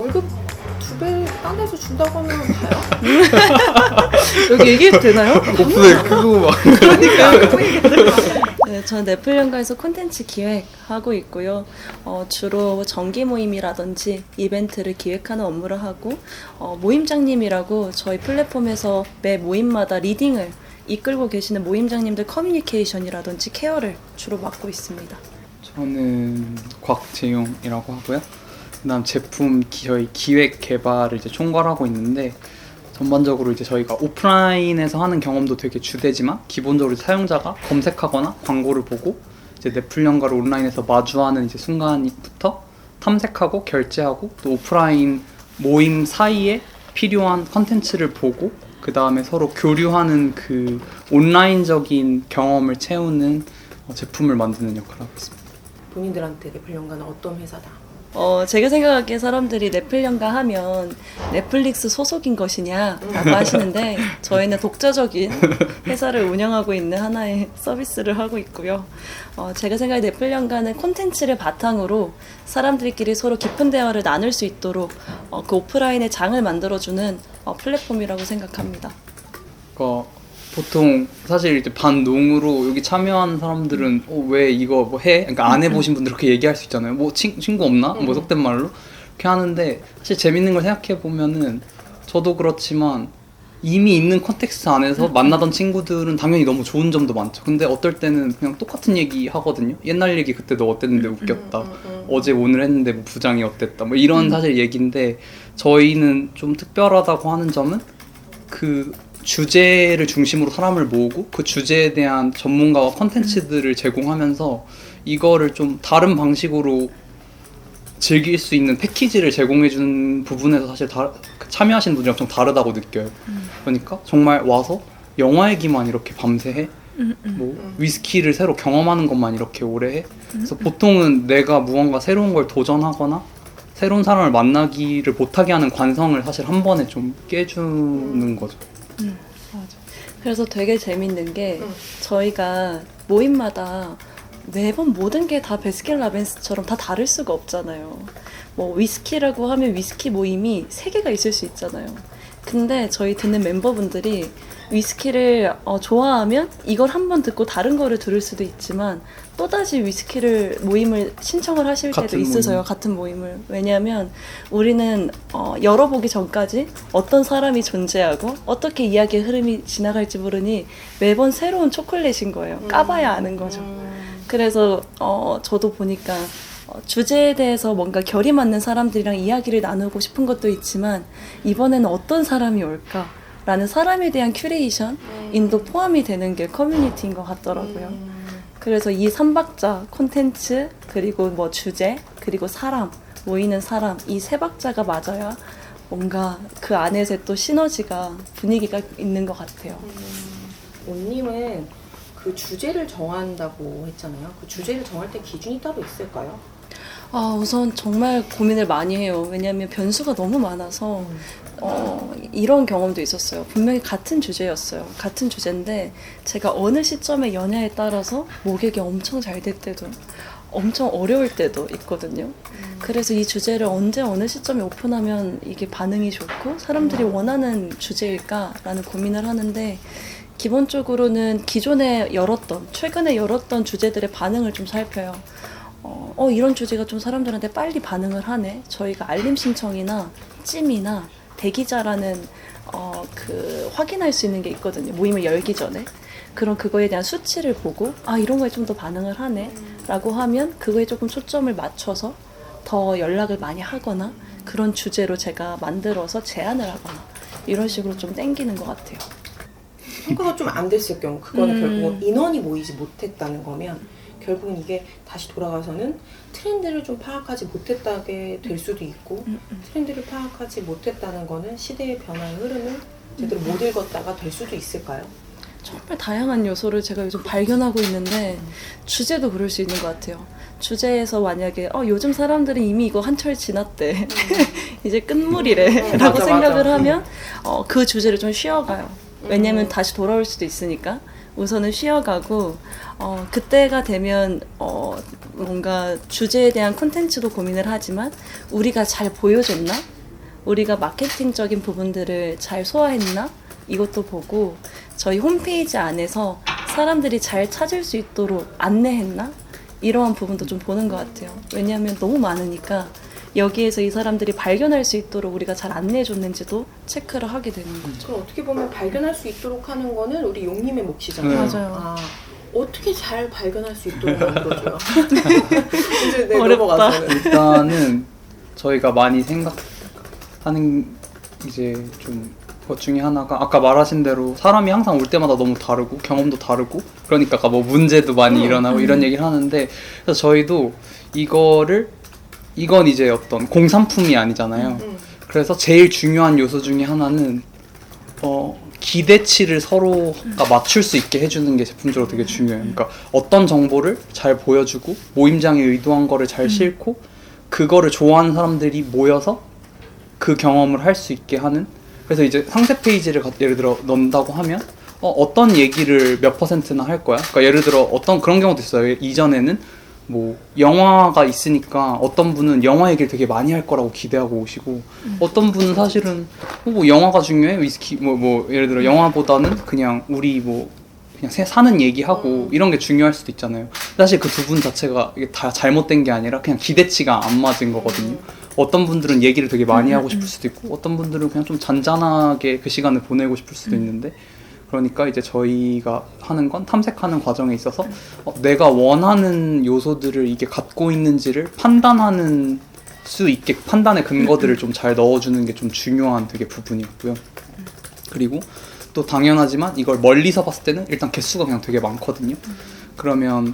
월급 2배 딴 데서 준다고 하면 가요? 여기 얘기해도 되나요? 오픈을 크고 막. 네, 저는 넷플연가에서 콘텐츠 기획하고 있고요. 주로 정기 모임이라든지 이벤트를 기획하는 업무를 하고 모임장님이라고 저희 플랫폼에서 매 모임마다 리딩을 이끌고 계시는 모임장님들 커뮤니케이션이라든지 케어를 주로 맡고 있습니다. 저는 곽재용이라고 하고요. 그다음 제품 저희 기획 개발을 이제 총괄하고 있는데 전반적으로 이제 저희가 오프라인에서 하는 경험도 되게 주되지만 기본적으로 사용자가 검색하거나 광고를 보고 이제 넷플연가를 온라인에서 마주하는 이제 순간부터 탐색하고 결제하고 또 오프라인 모임 사이에 필요한 컨텐츠를 보고 그 다음에 서로 교류하는 그 온라인적인 경험을 채우는 제품을 만드는 역할을 하고 있습니다. 본인들한테 넷플연가는 어떤 회사다? 제가 생각하기에 사람들이 넷플연가 하면 넷플릭스 소속인 것이냐라고 하시는데 저희는 독자적인 회사를 운영하고 있는 하나의 서비스를 하고 있고요. 제가 생각해 넷플연가는 콘텐츠를 바탕으로 사람들끼리 서로 깊은 대화를 나눌 수 있도록 그 오프라인의 장을 만들어주는 플랫폼이라고 생각합니다. 그러니까 보통 사실 이제 반농으로 여기 참여한 사람들은 왜 이거 뭐 해? 그러니까 안 해보신 분들 그렇게 얘기할 수 있잖아요. 뭐 친구 없나? 뭐 속된 말로 그렇게 하는데 사실 재밌는 걸 생각해 보면은 저도 그렇지만 이미 있는 컨텍스트 안에서 만나던 친구들은 당연히 너무 좋은 점도 많죠. 근데 어떨 때는 그냥 똑같은 얘기 하거든요. 옛날 얘기 그때 너 어땠는데 웃겼다. 어제 오늘 했는데 뭐 부장이 어땠다. 뭐 이런 사실 얘기인데 저희는 좀 특별하다고 하는 점은 그 주제를 중심으로 사람을 모으고 그 주제에 대한 전문가와 컨텐츠들을 제공하면서 이거를 좀 다른 방식으로 즐길 수 있는 패키지를 제공해주는 부분에서 사실 참여하시는 분들이랑 좀 다르다고 느껴요. 그러니까 정말 와서 영화 얘기만 이렇게 밤새 해? 뭐 위스키를 새로 경험하는 것만 이렇게 오래 해? 그래서 보통은 내가 무언가 새로운 걸 도전하거나 새로운 사람을 만나기를 못하게 하는 관성을 사실 한 번에 좀 깨주는 거죠. 맞아. 그래서 되게 재밌는 게 저희가 모임마다 매번 모든 게 다 베스킨라빈스처럼 다 다를 수가 없잖아요. 뭐 위스키라고 하면 위스키 모임이 3개가 있을 수 있잖아요. 근데 저희 듣는 멤버분들이 위스키를 좋아하면 이걸 한번 듣고 다른 거를 들을 수도 있지만 또다시 위스키를 모임을 신청을 하실 때도 있으세요. 같은 모임을. 왜냐하면 우리는 열어보기 전까지 어떤 사람이 존재하고 어떻게 이야기의 흐름이 지나갈지 모르니 매번 새로운 초콜릿인 거예요. 까봐야 아는 거죠. 그래서 저도 보니까 주제에 대해서 뭔가 결이 맞는 사람들이랑 이야기를 나누고 싶은 것도 있지만 이번에는 어떤 사람이 올까? 라는 사람에 대한 큐레이션인도 포함이 되는 게 커뮤니티인 것 같더라고요. 그래서 이 3박자 콘텐츠 그리고 뭐 주제 그리고 사람 모이는 사람 이 3박자가 맞아야 뭔가 그 안에서 또 시너지가 분위기가 있는 것 같아요. 온님은 그 주제를 정한다고 했잖아요. 그 주제를 정할 때 기준이 따로 있을까요? 우선 정말 고민을 많이 해요. 왜냐하면 변수가 너무 많아서 이런 경험도 있었어요. 분명히 같은 주제였어요. 같은 주제인데 제가 어느 시점의 연애에 따라서 모객이 엄청 잘 될 때도 엄청 어려울 때도 있거든요. 그래서 이 주제를 언제 어느 시점에 오픈하면 이게 반응이 좋고 사람들이 원하는 주제일까라는 고민을 하는데 기본적으로는 최근에 열었던 주제들의 반응을 좀 살펴요. 이런 주제가 좀 사람들한테 빨리 반응을 하네. 저희가 알림 신청이나 찜이나 대기자라는 그 확인할 수 있는 게 있거든요. 모임을 열기 전에. 그럼 그거에 대한 수치를 보고 이런 거에 좀 더 반응을 하네 라고 하면 그거에 조금 초점을 맞춰서 더 연락을 많이 하거나 그런 주제로 제가 만들어서 제안을 하거나 이런 식으로 좀 땡기는 것 같아요. 성과가 좀 안 됐을 경우 그거는 결국은 인원이 모이지 못했다는 거면 결국은 이게 다시 돌아가서는 트렌드를 좀 파악하지 못했다게 될 수도 있고 트렌드를 파악하지 못했다는 거는 시대의 변화의 흐름을 제대로 못 읽었다가 될 수도 있을까요? 정말 다양한 요소를 제가 요즘 발견하고 있는데 주제도 그럴 수 있는 것 같아요. 주제에서 만약에 요즘 사람들은 이미 이거 한철 지났대. 이제 끝물이래 라고 생각을 하면 그 주제를 좀 쉬어가요. 왜냐면 다시 돌아올 수도 있으니까 우선은 쉬어가고 그때가 되면 뭔가 주제에 대한 콘텐츠도 고민을 하지만 우리가 잘 보여줬나? 우리가 마케팅적인 부분들을 잘 소화했나? 이것도 보고 저희 홈페이지 안에서 사람들이 잘 찾을 수 있도록 안내했나? 이러한 부분도 좀 보는 것 같아요. 왜냐하면 너무 많으니까 여기에서 이 사람들이 발견할 수 있도록 우리가 잘 안내해줬는지도 체크를 하게 되는 거죠. 그럼 어떻게 보면 발견할 수 있도록 하는 거는 우리 용님의 몫이잖아요. 맞아요. 아, 어떻게 잘 발견할 수 있도록 만들어줘요? 이제 네, 어렵다. 넘어가서는. 일단은 저희가 많이 생각하는 이제 좀 것 중에 하나가 아까 말하신 대로 사람이 항상 올 때마다 너무 다르고 경험도 다르고 그러니까 아까 뭐 문제도 많이 일어나고 이런 얘기를 하는데 그래서 저희도 이건 이제 어떤 공산품이 아니잖아요. 그래서 제일 중요한 요소 중에 하나는 기대치를 서로가 맞출 수 있게 해주는 게 제품적으로 되게 중요해요. 그러니까 어떤 정보를 잘 보여주고 모임장이 의도한 거를 잘 싣고 그거를 좋아하는 사람들이 모여서 그 경험을 할 수 있게 하는. 그래서 이제 상세 페이지를 예를 들어 넣는다고 하면 어떤 얘기를 몇 %나 할 거야. 그러니까 예를 들어 어떤 그런 경우도 있어요. 이전에는 뭐 영화가 있으니까 어떤 분은 영화 얘기를 되게 많이 할 거라고 기대하고 오시고 어떤 분은 사실은 뭐 영화가 중요해 위스키 뭐 예를 들어 영화보다는 그냥 우리 뭐 그냥 사는 얘기하고 이런 게 중요할 수도 있잖아요. 사실 그 두 분 자체가 이게 다 잘못된 게 아니라 그냥 기대치가 안 맞은 거거든요. 어떤 분들은 얘기를 되게 많이 하고 싶을 수도 있고 어떤 분들은 그냥 좀 잔잔하게 그 시간을 보내고 싶을 수도 있는데 그러니까 이제 저희가 하는 건 탐색하는 과정에 있어서 내가 원하는 요소들을 이게 갖고 있는지를 판단하는 수 있게 판단의 근거들을 좀 잘 넣어주는 게 좀 중요한 되게 부분이었고요. 그리고 또 당연하지만 이걸 멀리서 봤을 때는 일단 개수가 그냥 되게 많거든요. 그러면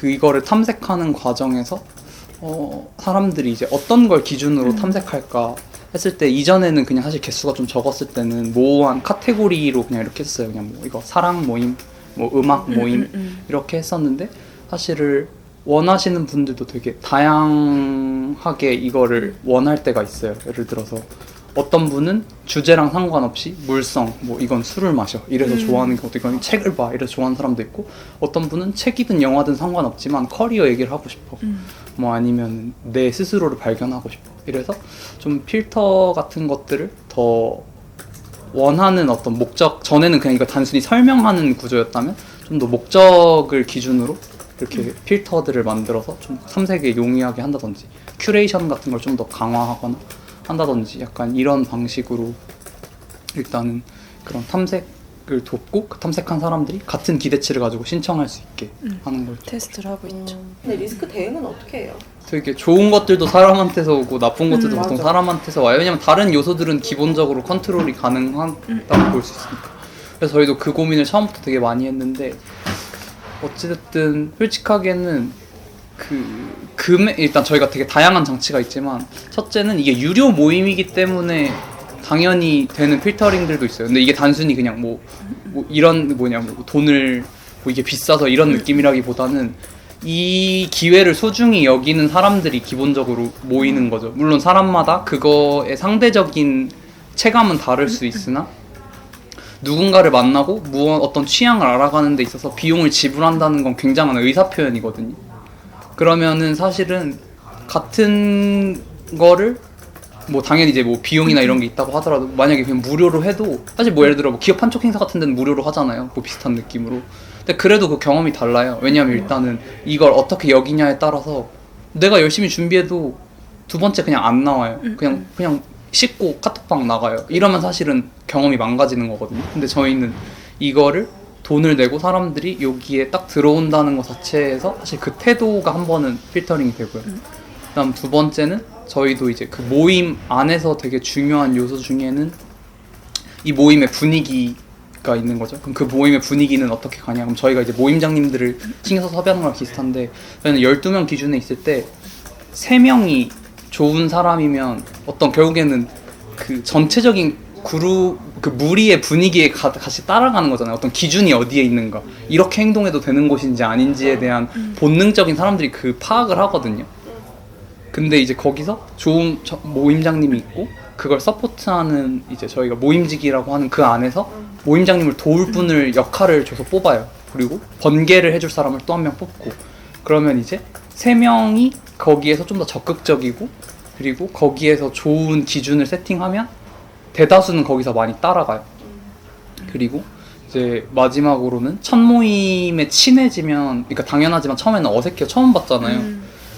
이거를 탐색하는 과정에서 사람들이 이제 어떤 걸 기준으로 탐색할까 했을 때 이전에는 그냥 사실 개수가 좀 적었을 때는 모호한 카테고리로 그냥 이렇게 했어요. 그냥 뭐 이거 사랑 모임, 뭐 음악 모임 이렇게 했었는데 사실을 원하시는 분들도 되게 다양하게 이거를 원할 때가 있어요. 예를 들어서 어떤 분은 주제랑 상관없이 물성, 뭐 이건 술을 마셔 이래서 좋아하는 경우도 있고 이건 책을 봐 이래서 좋아하는 사람도 있고 어떤 분은 책이든 영화든 상관없지만 커리어 얘기를 하고 싶어 뭐 아니면 내 스스로를 발견하고 싶어 이래서 좀 필터 같은 것들을 더 원하는 어떤 목적 전에는 그냥 이거 단순히 설명하는 구조였다면 좀 더 목적을 기준으로 이렇게 필터들을 만들어서 좀 탐색에 용이하게 한다든지 큐레이션 같은 걸 좀 더 강화하거나 한다든지 약간 이런 방식으로 일단은 그런 탐색을 돕고 그 탐색한 사람들이 같은 기대치를 가지고 신청할 수 있게 하는 걸 테스트를 하고 있죠. 근데 리스크 대응은 어떻게 해요? 되게 좋은 것들도 사람한테서 오고 나쁜 것들도 보통 맞아. 사람한테서 와요. 왜냐면 다른 요소들은 기본적으로 컨트롤이 가능하다고 볼 수 있으니까. 그래서 저희도 그 고민을 처음부터 되게 많이 했는데 어찌됐든 솔직하게는 일단 저희가 되게 다양한 장치가 있지만 첫째는 이게 유료 모임이기 때문에 당연히 되는 필터링들도 있어요. 근데 이게 단순히 그냥 뭐 이런 뭐 돈을 뭐 이게 비싸서 이런 느낌이라기보다는 이 기회를 소중히 여기는 사람들이 기본적으로 모이는 거죠. 물론 사람마다 그거의 상대적인 체감은 다를 수 있으나 누군가를 만나고 어떤 취향을 알아가는 데 있어서 비용을 지불한다는 건 굉장한 의사표현이거든요. 그러면은 사실은 같은 거를 뭐 당연히 이제 뭐 비용이나 이런 게 있다고 하더라도 만약에 그냥 무료로 해도 사실 뭐 예를 들어 뭐 기업 한쪽 행사 같은 데는 무료로 하잖아요. 뭐 비슷한 느낌으로. 근데 그래도 그 경험이 달라요. 왜냐하면 일단은 이걸 어떻게 여기냐에 따라서 내가 열심히 준비해도 두 번째 그냥 안 나와요. 그냥 씻고 카톡방 나가요. 이러면 사실은 경험이 망가지는 거거든요. 근데 저희는 이거를 돈을 내고 사람들이 여기에 딱 들어온다는 것 자체에서 사실 그 태도가 한 번은 필터링이 되고요. 그다음 두 번째는 저희도 이제 그 모임 안에서 되게 중요한 요소 중에는 이 모임의 분위기가 있는 거죠. 그럼 그 모임의 분위기는 어떻게 가냐? 그럼 저희가 이제 모임장님들을 신경 써서 섭외하는 거랑 비슷한데 저희는 12명 기준에 있을 때 3명이 좋은 사람이면 결국에는 그 전체적인 그 무리의 분위기에 같이 따라가는 거잖아요. 어떤 기준이 어디에 있는가, 이렇게 행동해도 되는 곳인지 아닌지에 대한 본능적인 사람들이 그 파악을 하거든요. 근데 이제 거기서 좋은 모임장님이 있고 그걸 서포트하는 이제 저희가 모임직이라고 하는 그 안에서 모임장님을 도울 분을 역할을 줘서 뽑아요. 그리고 번개를 해줄 사람을 또 한 명 뽑고 그러면 이제 3명이 거기에서 좀 더 적극적이고 그리고 거기에서 좋은 기준을 세팅하면 대다수는 거기서 많이 따라가요. 그리고 이제 마지막으로는 첫 모임에 친해지면, 그러니까 당연하지만 처음에는 어색해요. 처음 봤잖아요.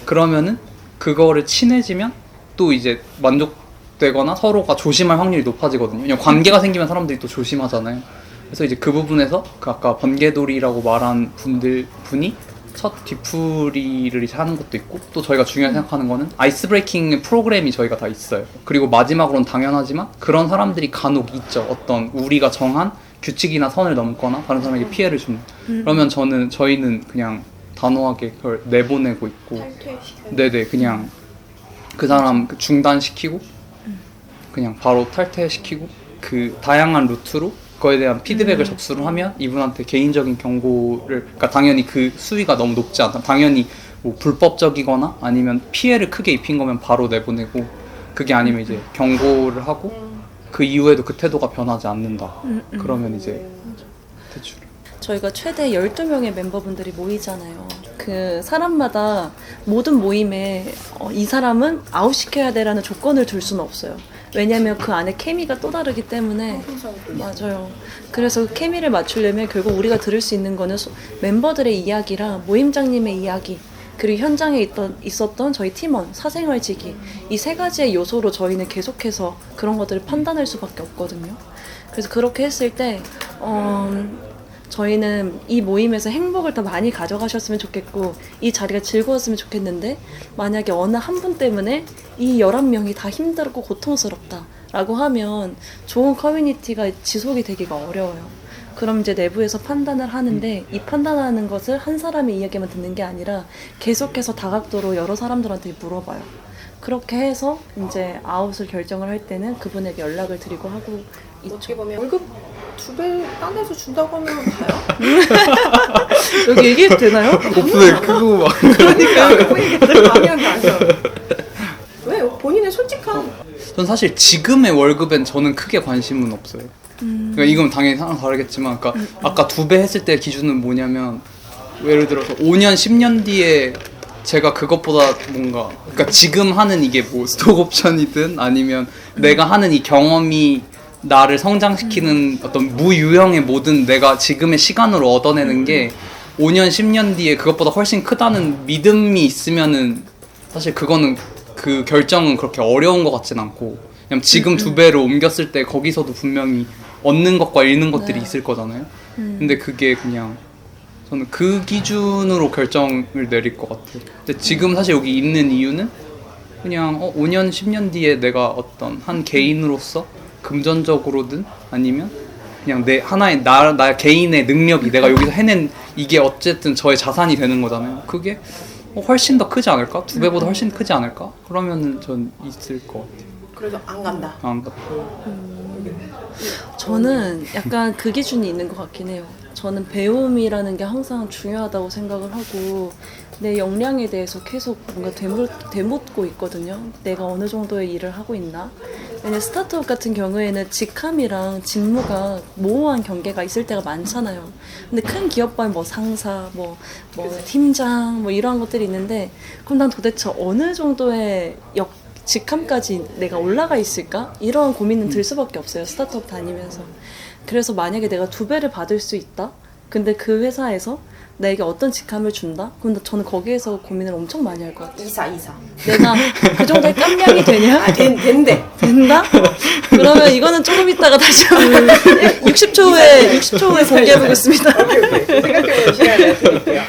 그러면은 그거를 친해지면 또 이제 만족되거나 서로가 조심할 확률이 높아지거든요. 왜냐면 관계가 생기면 사람들이 또 조심하잖아요. 그래서 이제 그 부분에서 그 아까 번개돌이라고 말한 분이 첫 뒤풀이를 이제 하는 것도 있고, 또 저희가 중요하게 생각하는 거는 아이스 브레이킹 프로그램이 저희가 다 있어요. 그리고 마지막으로는 당연하지만 그런 사람들이 간혹 있죠. 어떤 우리가 정한 규칙이나 선을 넘거나 다른 사람에게 피해를 주는. 그러면 저희는 그냥 단호하게 그걸 내보내고 있고, 탈퇴시켜요. 네네, 그냥 그 사람 중단시키고 그냥 바로 탈퇴시키고, 그 다양한 루트로 그거에 대한 피드백을 접수를 하면 이분한테 개인적인 경고를, 그러니까 당연히 그 수위가 너무 높지 않다, 당연히 뭐 불법적이거나 아니면 피해를 크게 입힌 거면 바로 내보내고, 그게 아니면 이제 경고를 하고 그 이후에도 그 태도가 변하지 않는다, 그러면 이제 퇴출. 저희가 최대 12명의 멤버분들이 모이잖아요. 그 사람마다 모든 모임에 이 사람은 아웃시켜야 돼라는 조건을 둘 수는 없어요. 왜냐면 그 안에 케미가 또 다르기 때문에. 맞아요. 그래서 케미를 맞추려면 결국 우리가 들을 수 있는 거는 멤버들의 이야기랑 모임장님의 이야기, 그리고 현장에 있었던 저희 팀원, 사생활지기, 이 세 가지의 요소로 저희는 계속해서 그런 것들을 판단할 수밖에 없거든요. 그래서 그렇게 했을 때 저희는 이 모임에서 행복을 더 많이 가져가셨으면 좋겠고 이 자리가 즐거웠으면 좋겠는데, 만약에 어느 한 분 때문에 이 11명이 다 힘들고 고통스럽다 라고 하면 좋은 커뮤니티가 지속이 되기가 어려워요. 그럼 이제 내부에서 판단을 하는데, 이 판단하는 것을 한 사람의 이야기만 듣는 게 아니라 계속해서 다각도로 여러 사람들한테 물어봐요. 그렇게 해서 이제 아웃을 결정을 할 때는 그분에게 연락을 드리고 하고 있죠. 어떻게 보면 월급 2배 딴 데서 준다고 하면 가요? 여기 얘기해도 되나요? 오픈을 크고 막. 그러니까 그 얘기들 가면 가죠. 왜? 본인의 솔직한. 전 사실 지금의 월급엔 저는 크게 관심은 없어요. 그러니까 이건 당연히 상황 다르겠지만, 그러니까 아까 2배 했을 때 기준은 뭐냐면, 예를 들어서 5년, 10년 뒤에 제가 그것보다 뭔가, 그러니까 지금 하는 이게 뭐 스톡옵션이든 아니면 내가 하는 이 경험이 나를 성장시키는 어떤 무유형의 모든 내가 지금의 시간으로 얻어내는 게 5년, 10년 뒤에 그것보다 훨씬 크다는 믿음이 있으면은 사실 그거는 그 결정은 그렇게 어려운 것 같진 않고, 그냥 지금 2배로 옮겼을 때 거기서도 분명히 얻는 것과 잃는 것들이 네. 있을 거잖아요. 근데 그게 그냥 저는 그 기준으로 결정을 내릴 것 같아요. 근데 지금 사실 여기 있는 이유는 그냥 5년, 10년 뒤에 내가 어떤 한 개인으로서 금전적으로든 아니면 그냥 내 하나의 나 개인의 능력이 내가 여기서 해낸 이게 어쨌든 저의 자산이 되는 거잖아요. 그게 훨씬 더 크지 않을까? 2배보다 훨씬 크지 않을까? 그러면은 전 있을 것 같아요. 그래서 안 간다. 안 가. 저는 약간 그 기준이 있는 것 같긴 해요. 저는 배움이라는 게 항상 중요하다고 생각을 하고 내 역량에 대해서 계속 뭔가 되묻고 있거든요. 내가 어느 정도의 일을 하고 있나? 왜냐면 스타트업 같은 경우에는 직함이랑 직무가 모호한 경계가 있을 때가 많잖아요. 근데 큰 기업과는 뭐 상사, 뭐 팀장, 뭐 이러한 것들이 있는데, 그럼 난 도대체 어느 정도의 직함까지 내가 올라가 있을까? 이런 고민은 들 수밖에 없어요. 스타트업 다니면서. 그래서 만약에 내가 2배를 받을 수 있다? 근데 그 회사에서 나에게 어떤 직함을 준다? 그럼 저는 거기에서 고민을 엄청 많이 할 것 같아요. 이사. 내가 그 정도의 깜냥이 되냐? 된대. 된다? 그러면 이거는 조금 있다가 다시 60초 후에 공개해보겠습니다. 오케이. 생각해보는 시간을 드릴게요.